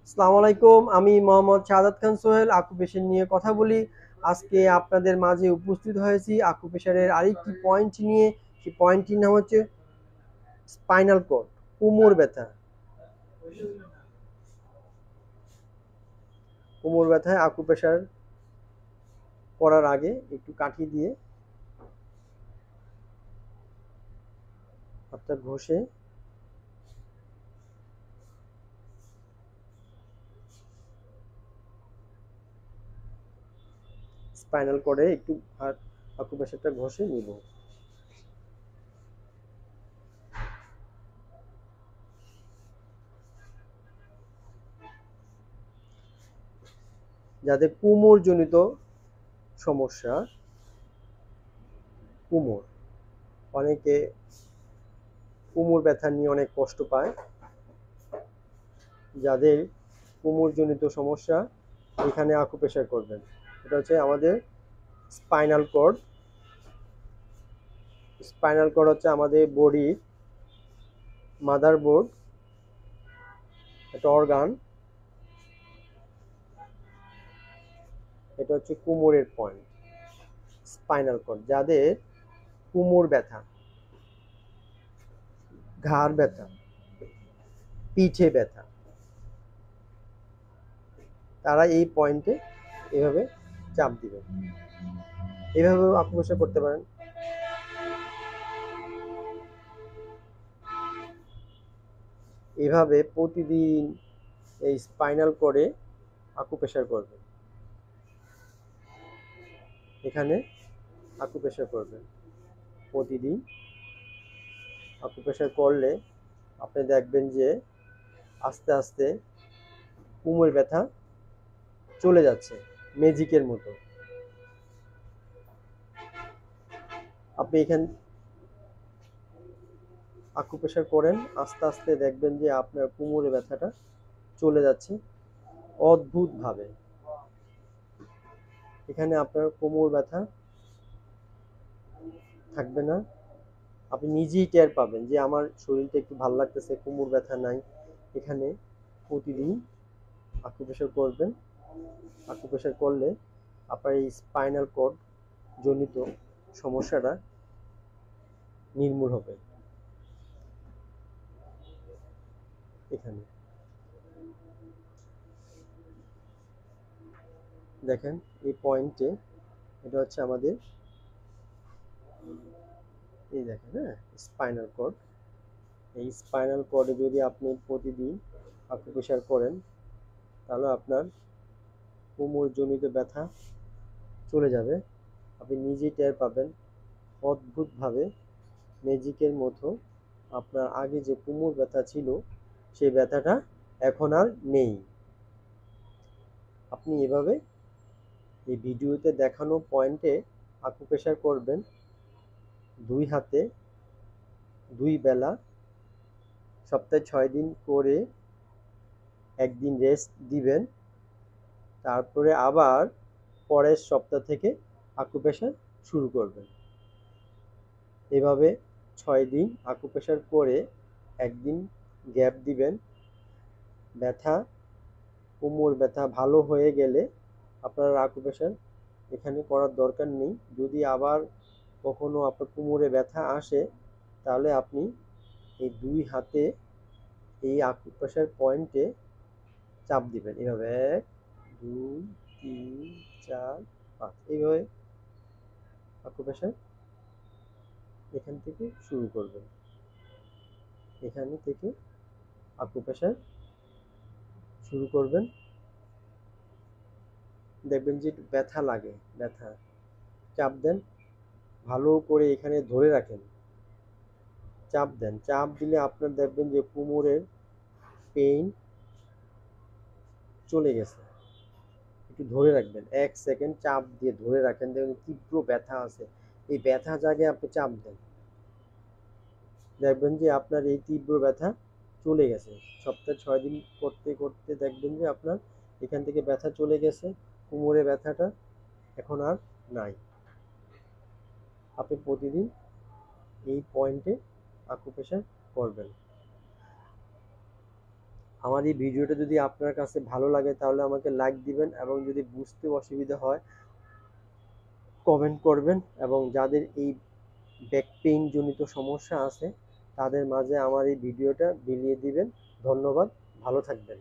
আসসালামু আলাইকুম। আমি মোহাম্মদ শাহাদাত খান সোহেল আকুপেশার নিয়ে কথা বলি। আজকে আপনাদের মাঝে উপস্থিত হয়েছি আকুপেশারের আরেকটি পয়েন্ট নিয়ে। সেই পয়েন্টটির নাম হচ্ছে স্পাইনাল কর্ড, কোমর ব্যথা। কোমর ব্যথায় আকুপেশার করার আগে একটু কাঠি দিয়ে হাতটা ঘষে স্পাইনাল কর্ডে একটু আকুপেশারটা ঘষে নিব। যাদের কোমর জনিত সমস্যা, কোমর, অনেকে কোমর ব্যথা নিয়ে অনেক কষ্ট পায়। যাদের কোমরজনিত সমস্যা, এখানে আকুপ্রেশার করবেন। এটা হচ্ছে আমাদের স্পাইনাল কর্ড। স্পাইনাল কর্ড হচ্ছে আমাদের বডির মাদারবোর্ড, একটা অর্গান। এটা হচ্ছে কোমরের পয়েন্ট, স্পাইনাল কর্ড। যাদের কোমর ব্যথা, ঘাড় ব্যথা, পিঠে ব্যথা, তারা এই পয়েন্টে এভাবে চাপ দিবেন। এভাবে আকুপ্রেশার করতে পারেন। এভাবে প্রতিদিন এই স্পাইনাল কর্ডে আকুপ্রেশার করবেন। এখানে আকুপ্রেশার করবেন প্রতিদিন। আকুপ্রেশার করলে আপনি দেখবেন যে আস্তে আস্তে কোমর ব্যথা চলে যাচ্ছে, ম্যাজিকের মতো। আপনি এখানে আকুপ্রেশার করেন, আস্তে আস্তে দেখবেন যে আপনার কোমরে ব্যথাটা চলে যাচ্ছে অদ্ভুতভাবে। এখানে আপনার কোমর ব্যথা থাকবে না। আপনি নিজেই টের পাবেন যে আমার শরীরটা একটু ভালো লাগতেছে, কোমর ব্যথা নাই। এখানে প্রতিদিন আকুপ্রেশার করবেন। আকুপ্রেশার করলে আপনার এই স্পাইনাল কর্ড জনিত সমস্যাটা নির্মূল হবে। এখানে দেখেন, এই পয়েন্টে, এটা হচ্ছে আমাদের, এই দেখেন, হ্যাঁ, স্পাইনাল কর্ড। এই স্পাইনাল কর্ডে যদি আপনি প্রতিদিন আকুপ্রেশার করেন, তাহলে আপনার কোমরজনিত ব্যথা চলে যাবে। আপনি নিজেই টের পাবেন অদ্ভুতভাবে, ম্যাজিকের মতো। আপনার আগে যে কোমর ব্যথা ছিল, সেই ব্যথাটা এখন আর নেই। আপনি এভাবে এই ভিডিওতে দেখানো পয়েন্টে আকুপ্রেশার করবেন। 2 হাতে 2 বেলা, সপ্তাহে 6 দিন করে, একদিন রেস্ট দিবেন। তারপরে আবার পরের সপ্তাহ থেকে আকুপ্রেশার শুরু করবেন। এভাবে 6 দিন আকুপ্রেশার করে একদিন গ্যাপ দিবেন। ব্যথা, কোমর ব্যথা ভালো হয়ে গেলে আপনার আকুপ্রেশার এখানে করার দরকার নেই। যদি আবার কখনো আপনার কোমরে ব্যথা আসে, তাহলে আপনি এই 2 হাতে এই আকুপ্রেশার পয়েন্টে চাপ দিবেন। এভাবে 1, 2, 3, 4, 5, এইভাবে আকুপ্রেশার এখান থেকে শুরু করবেন। এখানে থেকে আকুপ্রেশার শুরু করবেন। দেখবেন যে একটু ব্যথা লাগে, ব্যথা। চাপ দেন, ভালো করে এখানে ধরে রাখেন, চাপ দেন। চাপ দিলে আপনার দেখবেন যে কোমরের পেইন চলে গেছে। একটু ধরে রাখবেন, 1 সেকেন্ড চাপ দিয়ে ধরে রাখেন, দেখবেন তীব্র ব্যথা আছে। এই ব্যথা জায়গায় আপনি চাপ দেন, দেখবেন যে আপনার এই তীব্র ব্যথা চলে গেছে। সপ্তাহে 6 দিন করতে করতে দেখবেন যে আপনার এখান থেকে ব্যথা চলে গেছে, কোমরে ব্যথাটা এখন আর নাই। আপনি প্রতিদিন এই পয়েন্টে আকুপ্রেশার করবেন। আমার এই ভিডিওটা যদি আপনার কাছে ভালো লাগে তাহলে আমাকে লাইক দিবেন, এবং যদি বুঝতে অসুবিধা হয় কমেন্ট করবেন, এবং যাদের এই ব্যাক পেইন জনিত সমস্যা আছে তাদের মাঝে আমার এই ভিডিওটা বিলিয়ে দিবেন। ধন্যবাদ, ভালো থাকবেন।